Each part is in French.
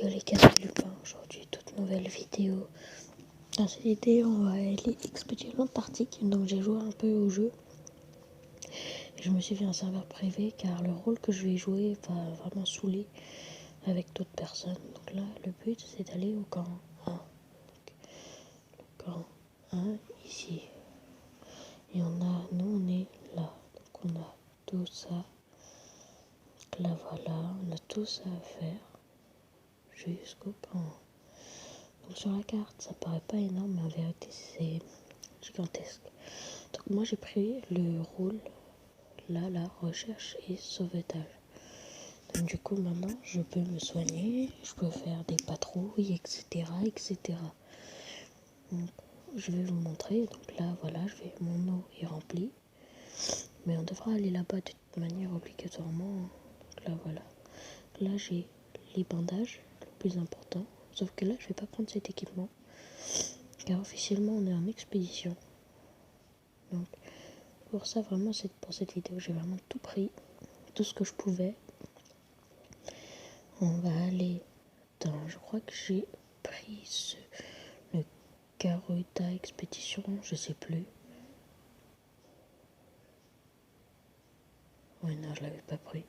les Casas Lupin. Aujourd'hui, toute nouvelle vidéo. Dans cette vidéo, on va aller expédier l'Antarctique. Donc j'ai joué un peu au jeu. Et je me suis fait un serveur privé car le rôle que je vais jouer va vraiment saouler avec d'autres personnes. Donc là, le but c'est d'aller au camp 1. Donc, le camp 1 ici. Et nous on est là. Donc on a tout ça. Donc là voilà, on a tout ça à faire jusqu'au camp 1. Donc sur la carte, ça paraît pas énorme, mais en vérité, c'est gigantesque. Donc moi, j'ai pris le rôle, là, la recherche et sauvetage. Donc du coup, maintenant, je peux me soigner, je peux faire des patrouilles, etc., etc. Donc, je vais vous montrer. Donc là, voilà, mon eau est remplie. Mais on devra aller là-bas de toute manière obligatoirement. Donc là, voilà. Là, j'ai les bandages, le plus important. Sauf que là, je vais pas prendre cet équipement. Car officiellement, on est en expédition. Donc, pour ça, vraiment, pour cette vidéo, j'ai vraiment tout pris. Tout ce que je pouvais. On va aller dans... Je crois que j'ai pris le Garuda Expédition, je sais plus. Ouais, non, je l'avais pas pris.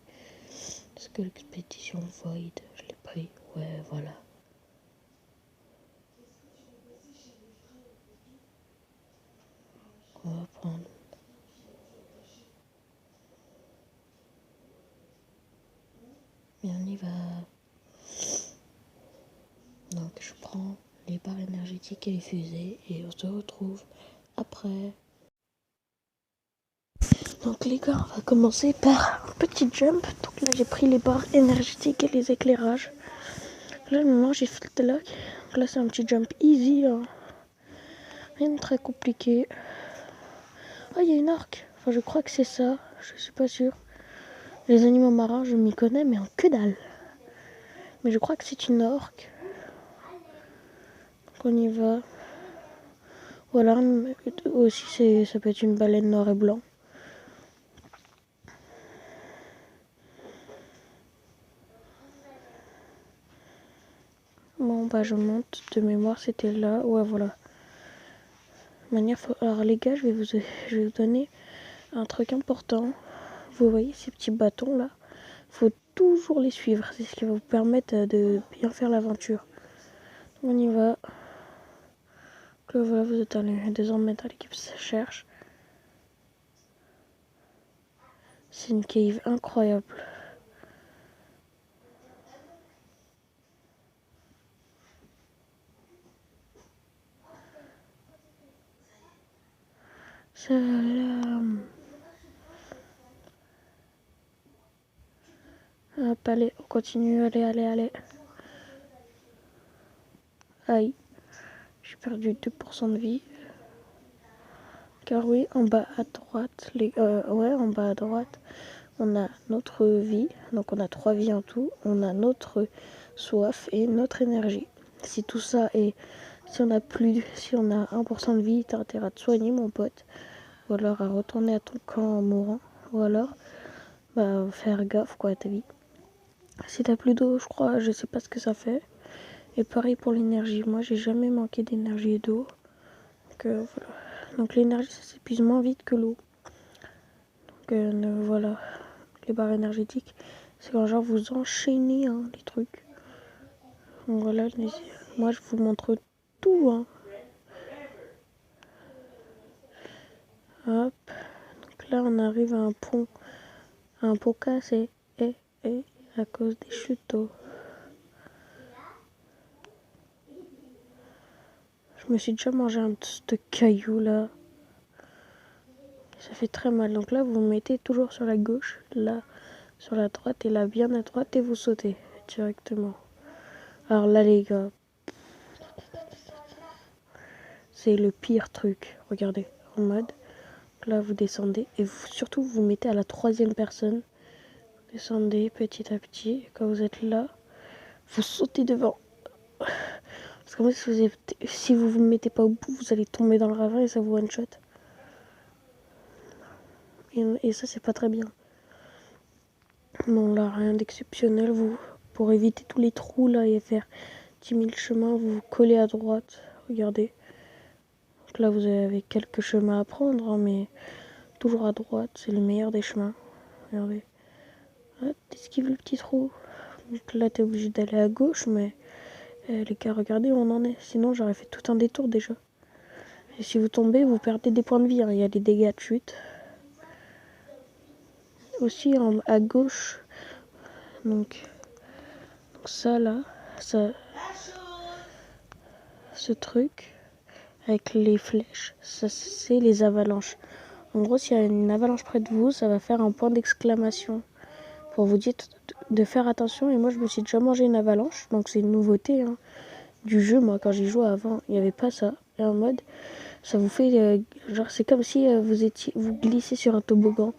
Est-ce que l'expédition Void, je l'ai pris? Ouais, voilà. On va prendre... Et on y va. Donc, je prends les barres énergétiques et les fusées. Et on se retrouve après. Donc les gars, on va commencer par un petit jump. Donc là, j'ai pris les barres énergétiques et les éclairages. Là, maintenant, j'ai fait le lock. Donc là, c'est un petit jump easy. Hein. Rien de très compliqué. Ah, il y a une orque. Enfin, je crois que c'est ça. Je suis pas sûre. Les animaux marins, je m'y connais, mais en que dalle. Mais je crois que c'est une orque. Donc on y va. Voilà. Aussi, ça peut être une baleine noire et blanc. Bon, bah, je monte. De mémoire, c'était là. Ouais, voilà. Alors les gars, je vais vous donner un truc important. Vous voyez ces petits bâtons là, faut toujours les suivre, c'est ce qui va vous permettre de bien faire l'aventure. On y va. Donc là, voilà, vous êtes désormais dans l'équipe cherche. C'est une cave incroyable. Salam. Hop, allez, on continue, allez. Aïe, j'ai perdu 2% de vie. Car oui, en bas à droite, en bas à droite, on a notre vie. Donc on a 3 vies en tout. On a notre soif et notre énergie. Si tout ça est... Si on a 1% de vie, t'as intérêt à te soigner, mon pote. Ou alors à retourner à ton camp en mourant. Ou alors, faire gaffe, quoi, à ta vie. Si t'as plus d'eau, je crois, je sais pas ce que ça fait. Et pareil pour l'énergie. Moi, j'ai jamais manqué d'énergie et d'eau. Donc, voilà. Donc l'énergie, ça s'épuise moins vite que l'eau. Donc, voilà. Les barres énergétiques, c'est quand genre vous enchaînez les trucs. Donc voilà, moi je vous montre tout. Hein. Hop. Donc là, on arrive à un pont cassé. Et à cause des chutes d'eau. Je me suis déjà mangé un petit caillou là. Ça fait très mal. Donc là, vous vous mettez toujours sur la gauche, là sur la droite et là bien à droite et vous sautez directement. Alors là, les gars, c'est le pire truc. Regardez, en mode, là vous descendez et surtout vous mettez à la 3e personne. Descendez petit à petit. Quand vous êtes là, vous sautez devant. Parce que moi, si vous vous mettez pas au bout, vous allez tomber dans le ravin et ça vous one shot. Et ça, c'est pas très bien. Bon, là, rien d'exceptionnel. Vous pour éviter tous les trous là et faire 10 000 chemins, vous vous collez à droite. Regardez. Donc là, vous avez quelques chemins à prendre, hein, mais toujours à droite, c'est le meilleur des chemins. Regardez. Ah, t'esquives le petit trou. Donc là, t'es obligé d'aller à gauche, mais les gars, regardez où on en est. Sinon, j'aurais fait tout un détour déjà. Et si vous tombez, vous perdez des points de vie. Hein. Il y a des dégâts de chute. Aussi, à gauche, donc ça là, ça, ce truc avec les flèches, ça c'est les avalanches. En gros, s'il y a une avalanche près de vous, ça va faire un point d'exclamation pour vous dire de faire attention. Et moi, je me suis déjà mangé une avalanche, donc c'est une nouveauté hein, du jeu. Moi, quand j'y jouais avant, il n'y avait pas ça. Et en mode, ça vous fait genre, c'est comme si vous glissez sur un toboggan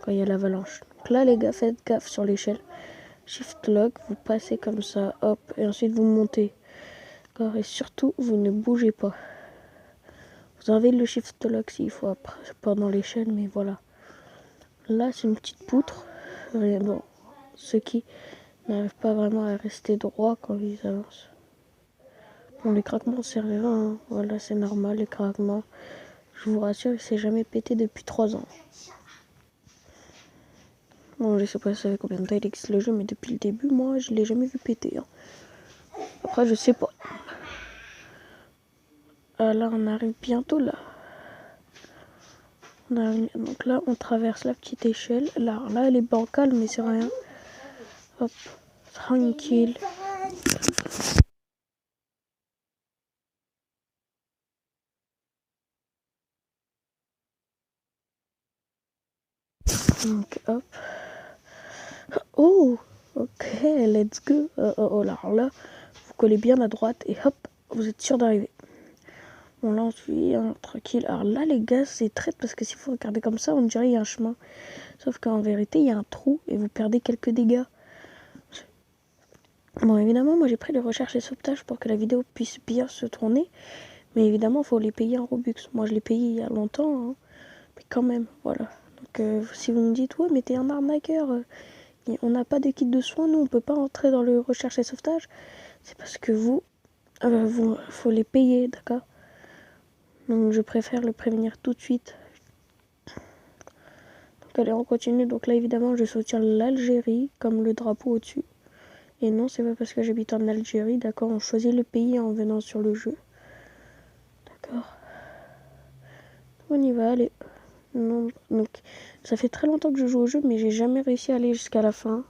quand il y a l'avalanche. Donc là, les gars, faites gaffe sur l'échelle. Shift lock, vous passez comme ça, hop, et ensuite vous montez. Et surtout, vous ne bougez pas. Vous avez le shift lock s'il faut après, pendant l'échelle, mais voilà. Là, c'est une petite poutre. Bon, ceux qui n'arrivent pas vraiment à rester droit quand ils avancent. Bon, les craquements, c'est rien. Hein. Voilà, c'est normal, les craquements. Je vous rassure, il s'est jamais pété depuis 3 ans. Bon, je sais pas ça fait combien de temps il existe le jeu, mais depuis le début, moi, je l'ai jamais vu péter. Hein. Après, je sais pas. Là, on arrive bientôt là. Donc là, on traverse la petite échelle. Là, elle est bancale, mais c'est rien. Hop, tranquille. Donc, hop. Oh, ok, let's go. Oh, là, vous collez bien à droite et hop, vous êtes sûr d'arriver. Bon, là, on suit, hein, tranquille. Alors là, les gars, c'est traite parce que si vous regardez comme ça, on dirait qu'il y a un chemin. Sauf qu'en vérité, il y a un trou et vous perdez quelques dégâts. Bon, évidemment, moi, j'ai pris les recherches et sauvetage pour que la vidéo puisse bien se tourner. Mais évidemment, il faut les payer en Robux. Moi, je l'ai payé il y a longtemps, hein, mais quand même, voilà. Donc, si vous me dites, ouais, mais t'es un arnaqueur, on n'a pas de kit de soins, nous, on peut pas entrer dans le recherche et sauvetage, c'est parce que faut les payer, d'accord? Donc, je préfère le prévenir tout de suite. Donc, allez, on continue. Donc là, évidemment, je soutiens l'Algérie, comme le drapeau au-dessus. Et non, c'est pas parce que j'habite en Algérie, d'accord? On choisit le pays en venant sur le jeu. D'accord. On y va, allez. Non, donc, ça fait très longtemps que je joue au jeu, mais j'ai jamais réussi à aller jusqu'à la fin.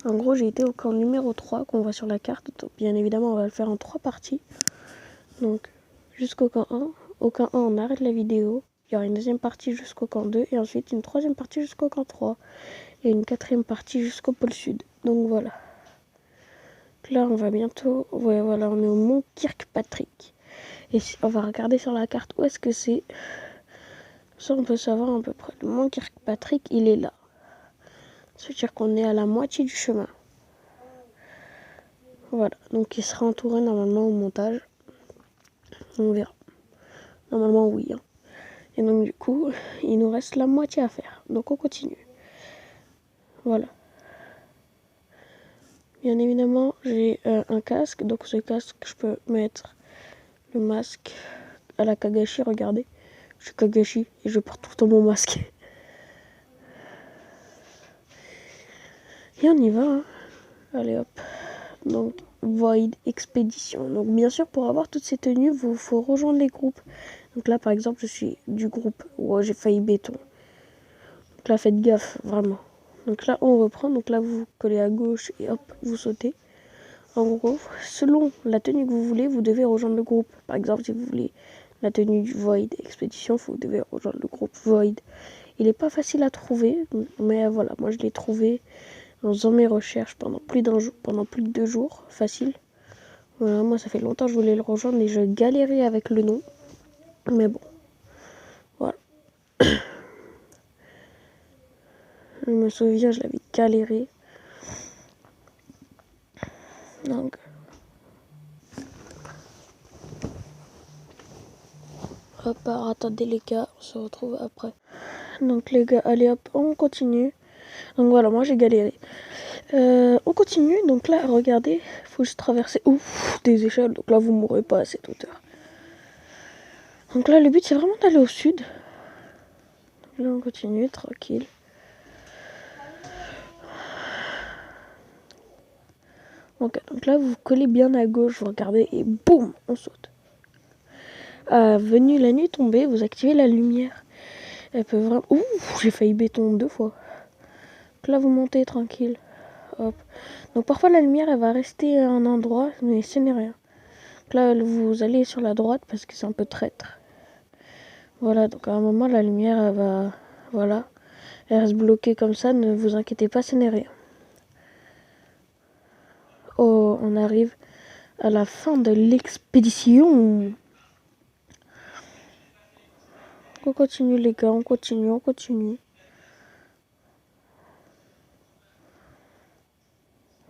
En gros, j'ai été au camp numéro 3 qu'on voit sur la carte. Donc, bien évidemment, on va le faire en 3 parties. Donc, jusqu'au camp 1. Au camp 1, on arrête la vidéo. Il y aura une deuxième partie jusqu'au camp 2. Et ensuite, une troisième partie jusqu'au camp 3. Et une quatrième partie jusqu'au pôle sud. Donc, voilà. Là, on va bientôt... Ouais, voilà, on est au mont Kirkpatrick. Et on va regarder sur la carte où est-ce que c'est. Ça, on peut savoir à peu près. Le mont Kirkpatrick, il est là. Ça veut dire qu'on est à la moitié du chemin. Voilà. Donc, il sera entouré normalement au montage. On verra. Normalement, oui. Hein. Et donc, du coup, il nous reste la moitié à faire. Donc, on continue. Voilà. Bien évidemment, j'ai un casque. Donc, ce casque, je peux mettre le masque à la Kagashi. Regardez. Je suis Kagashi et je porte tout le temps mon masque. Et on y va. Hein. Allez, hop. Donc, Void Expédition. Donc, bien sûr, pour avoir toutes ces tenues, il faut rejoindre les groupes. Donc là, par exemple, je suis du groupe. Oh, j'ai failli béton. Donc là, faites gaffe, vraiment. Donc là, on reprend. Donc là, vous collez à gauche et hop, vous sautez. En gros, selon la tenue que vous voulez, vous devez rejoindre le groupe. Par exemple, si vous voulez la tenue du Void Expédition, vous devez rejoindre le groupe Void. Il n'est pas facile à trouver, mais voilà, moi je l'ai trouvé en faisant mes recherches pendant plus de 2 jours, facile. Voilà, moi ça fait longtemps que je voulais le rejoindre et je galérais avec le nom. Mais bon, voilà. Je me souviens, je l'avais galéré. Donc, hop, alors, attendez les gars, on se retrouve après. Donc les gars, allez hop, on continue. Donc voilà, moi j'ai galéré. On continue, donc là, regardez, faut juste traverser des échelles, donc là vous mourrez pas à cette hauteur. Donc là le but c'est vraiment d'aller au sud. Donc là on continue, tranquille. Ok, donc là vous collez bien à gauche, vous regardez et boum, on saute. Venu la nuit tombée, vous activez la lumière. Elle peut vraiment... Ouh, j'ai failli béton 2 fois. Donc là vous montez tranquille. Hop. Donc parfois la lumière elle va rester à un endroit, mais ce n'est rien. Donc là vous allez sur la droite parce que c'est un peu traître. Voilà, donc à un moment la lumière elle va... Voilà. Elle reste bloquée comme ça, ne vous inquiétez pas, ce n'est rien. Oh, on arrive à la fin de l'expédition. On continue les gars, on continue, on continue.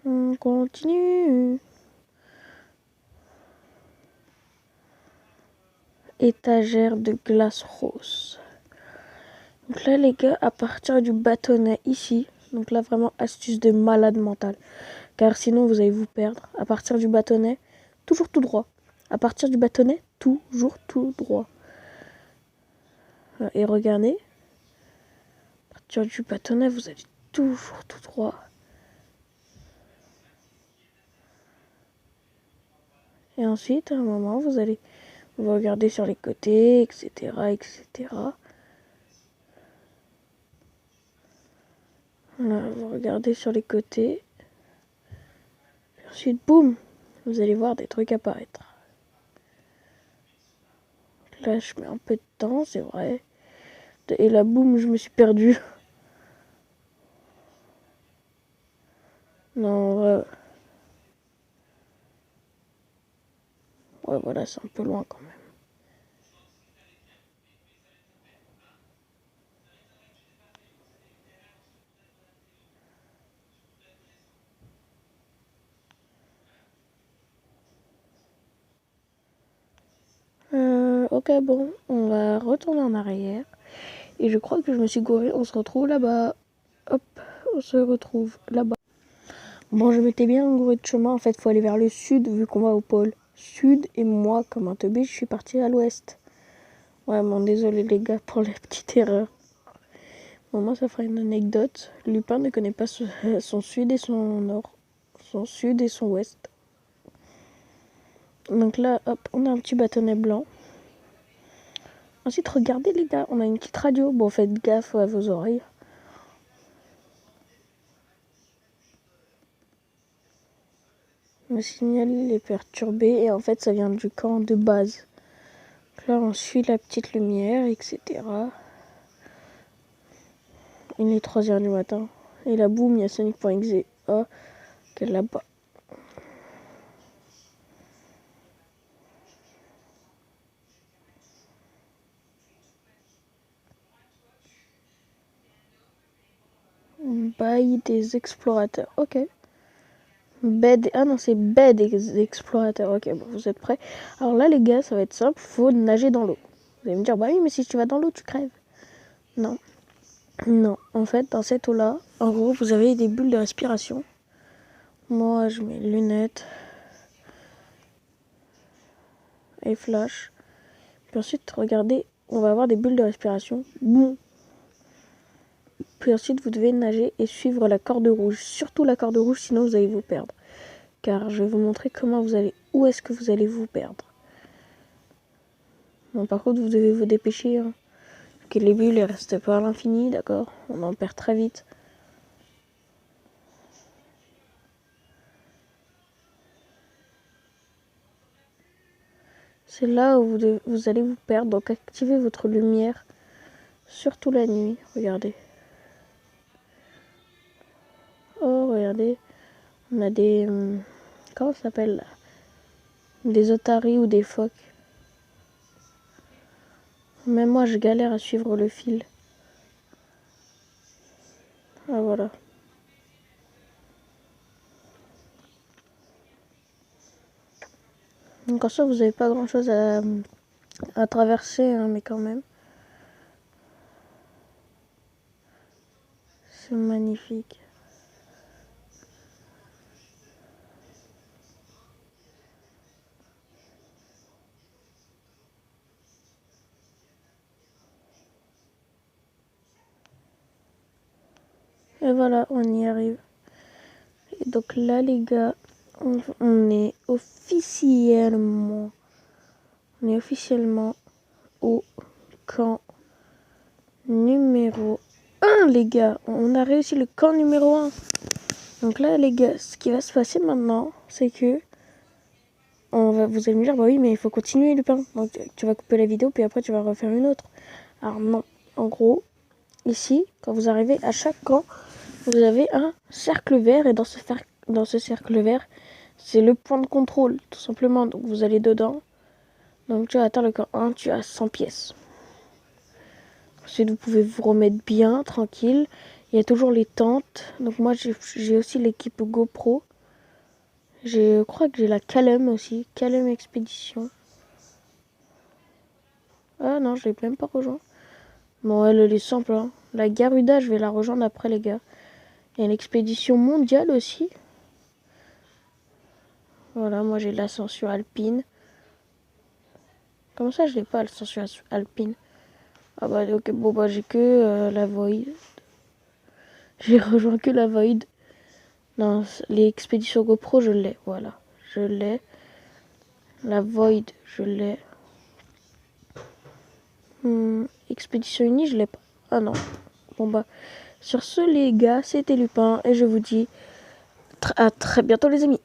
On continue. Étagère de glace rose. Donc là les gars, à partir du bâtonnet ici, donc là vraiment astuce de malade mental, car sinon vous allez vous perdre. À partir du bâtonnet, toujours tout droit. À partir du bâtonnet, toujours tout droit. Et regardez, à partir du bâtonnet, vous allez toujours tout droit. Et ensuite, à un moment, vous allez vous regarder sur les côtés, etc., etc. Là, vous regardez sur les côtés. Et ensuite, boum, vous allez voir des trucs apparaître. Là, je mets un peu de temps, c'est vrai. Et là, boum, je me suis perdu. Non, ouais, voilà, c'est un peu loin quand même. Ok, bon, on va retourner en arrière. Et je crois que je me suis gouré. On se retrouve là-bas. Hop, on se retrouve là-bas. Bon, je m'étais bien gouré de chemin. En fait, faut aller vers le sud vu qu'on va au pôle sud. Et moi, comme un teubé, je suis parti à l'ouest. Ouais, bon, désolé les gars pour la petite erreur. Bon, moi, ça fera une anecdote. Lupin ne connaît pas son sud et son nord. Son sud et son ouest. Donc là, hop, on a un petit bâtonnet blanc. Ensuite, regardez les gars, on a une petite radio. Bon, faites gaffe à vos oreilles. Le signal est perturbé et en fait, ça vient du camp de base. Donc là, on suit la petite lumière, etc. Il est 3h du matin. Et là, boum, il y a Sonic.exe. Oh, qu'elle là-bas. Bail des explorateurs. Ok. Bed. Ah non, c'est baie des explorateurs. Ok, bon, vous êtes prêts? Alors là, les gars, ça va être simple. Faut nager dans l'eau. Vous allez me dire, bah oui, mais si tu vas dans l'eau, tu crèves. Non. Non. En fait, dans cette eau-là, en gros, vous avez des bulles de respiration. Moi, je mets lunettes et flash. Puis ensuite, regardez, on va avoir des bulles de respiration. Boum. Puis ensuite, vous devez nager et suivre la corde rouge. Surtout la corde rouge, sinon vous allez vous perdre. Car je vais vous montrer où est-ce que vous allez vous perdre. Bon, par contre, vous devez vous dépêcher. Hein. Que les bulles ne restent pas à l'infini, d'accord? On en perd très vite. C'est là où vous allez vous perdre. Donc activez votre lumière, surtout la nuit. Regardez. Oh, regardez. On a des... comment ça s'appelle là? Des otaries ou des phoques. Même moi, je galère à suivre le fil. Ah, voilà. Donc en soi, vous n'avez pas grand-chose à traverser, hein, mais quand même. C'est magnifique. Et voilà, on y arrive. Et donc là, les gars, on est officiellement au camp numéro 1, les gars. On a réussi le camp numéro 1. Donc là, les gars, ce qui va se passer maintenant, c'est que vous allez me dire, bah oui, mais il faut continuer, Lupin. Donc tu vas couper la vidéo, puis après tu vas refaire une autre. Alors non, en gros, ici, quand vous arrivez à chaque camp, vous avez un cercle vert, et dans ce cercle vert, c'est le point de contrôle, tout simplement. Donc vous allez dedans. Donc tu as atteint le camp 1, tu as 100 pièces. Ensuite, vous pouvez vous remettre bien, tranquille. Il y a toujours les tentes. Donc moi, j'ai aussi l'équipe GoPro. Je crois que j'ai la Calum aussi. Calum Expédition. Ah non, je l'ai même pas rejoint. Bon, elle est simple. Hein. La Garuda, je vais la rejoindre après, les gars. Il y a l'expédition mondiale aussi. Voilà, moi j'ai l'ascension alpine. Comment ça, je l'ai pas, l'ascension alpine? Ah bah, ok, bon, bah j'ai que la Void. J'ai rejoint que la Void. Non, les expéditions GoPro, je l'ai, voilà. Je l'ai. La Void, je l'ai. Expédition Unie, je l'ai pas. Ah non. Bon bah, sur ce les gars, c'était Lupin et je vous dis à très bientôt les amis.